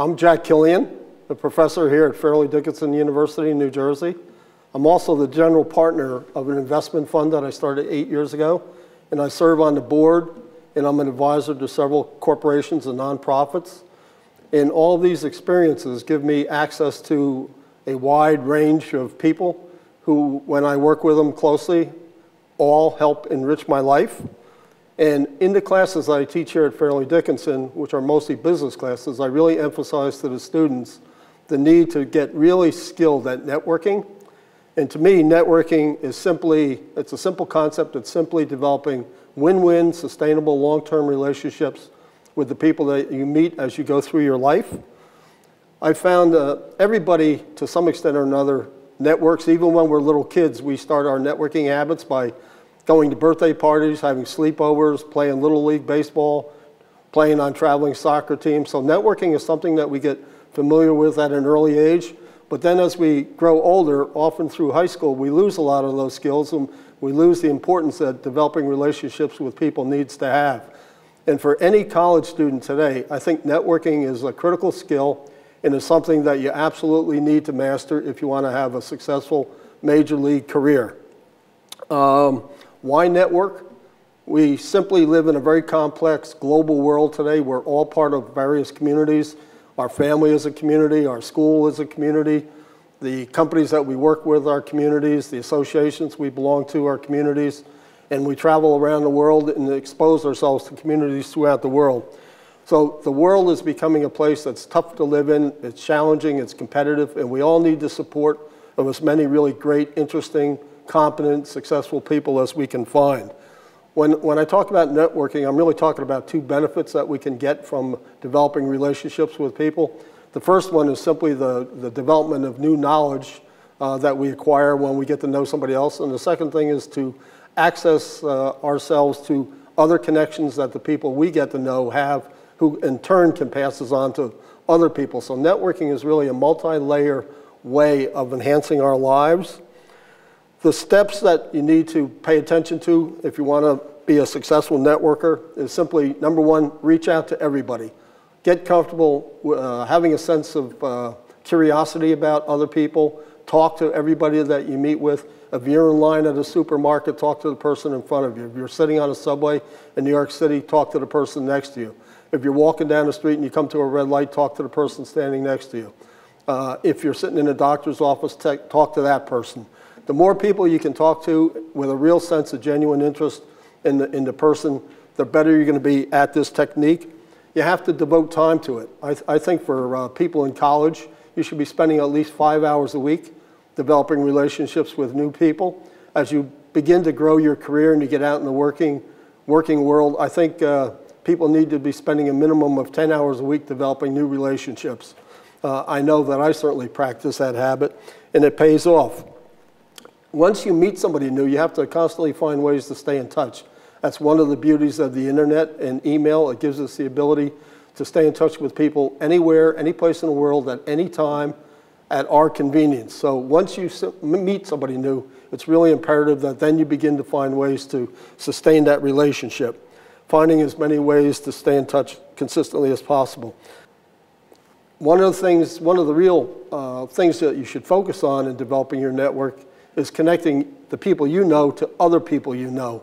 I'm Jack Killion, a professor here at Fairleigh Dickinson University in New Jersey. I'm also the general partner of an investment fund that I started 8 years ago, and I serve on the board, and I'm an advisor to several corporations and nonprofits. And all these experiences give me access to a wide range of people who, when I work with them closely, all help enrich my life. And in the classes I teach here at Fairleigh Dickinson, which are mostly business classes, I really emphasize to the students the need to get really skilled at networking. And to me, networking is it's a simple concept. It's simply developing win-win, sustainable, long-term relationships with the people that you meet as you go through your life. I found everybody, to some extent or another, networks. Even when we're little kids, we start our networking habits by going to birthday parties, having sleepovers, playing Little League baseball, playing on traveling soccer teams. So networking is something that we get familiar with at an early age. But then as we grow older, often through high school, we lose a lot of those skills, and we lose the importance that developing relationships with people needs to have. And for any college student today, I think networking is a critical skill and is something that you absolutely need to master if you want to have a successful major league career. Why network? We simply live in a very complex global world today. We're all part of various communities. Our family is a community, our school is a community, the companies that we work with are communities, the associations we belong to are communities, and we travel around the world and expose ourselves to communities throughout the world. So the world is becoming a place that's tough to live in, it's challenging, it's competitive, and we all need the support of as many really great, interesting, competent, successful people as we can find. When I talk about networking, I'm really talking about two benefits that we can get from developing relationships with people. The first one is simply the development of new knowledge that we acquire when we get to know somebody else. And the second thing is to access ourselves to other connections that the people we get to know have, who in turn can pass us on to other people. So networking is really a multi-layer way of enhancing our lives. The steps that you need to pay attention to if you want to be a successful networker is simply, number one, reach out to everybody. Get comfortable having a sense of curiosity about other people. Talk to everybody that you meet with. If you're in line at a supermarket, talk to the person in front of you. If you're sitting on a subway in New York City, talk to the person next to you. If you're walking down the street and you come to a red light, talk to the person standing next to you. If you're sitting in a doctor's office, talk to that person. The more people you can talk to with a real sense of genuine interest in the person, the better you're going to be at this technique. You have to devote time to it. I think for people in college, you should be spending at least 5 hours a week developing relationships with new people. As you begin to grow your career and you get out in the working world, I think people need to be spending a minimum of 10 hours a week developing new relationships. I know that I certainly practice that habit, and it pays off. Once you meet somebody new, you have to constantly find ways to stay in touch. That's one of the beauties of the internet and email. It gives us the ability to stay in touch with people anywhere, any place in the world, at any time, at our convenience. So once you meet somebody new, it's really imperative that then you begin to find ways to sustain that relationship, finding as many ways to stay in touch consistently as possible. One of the real things that you should focus on in developing your network is connecting the people you know to other people you know.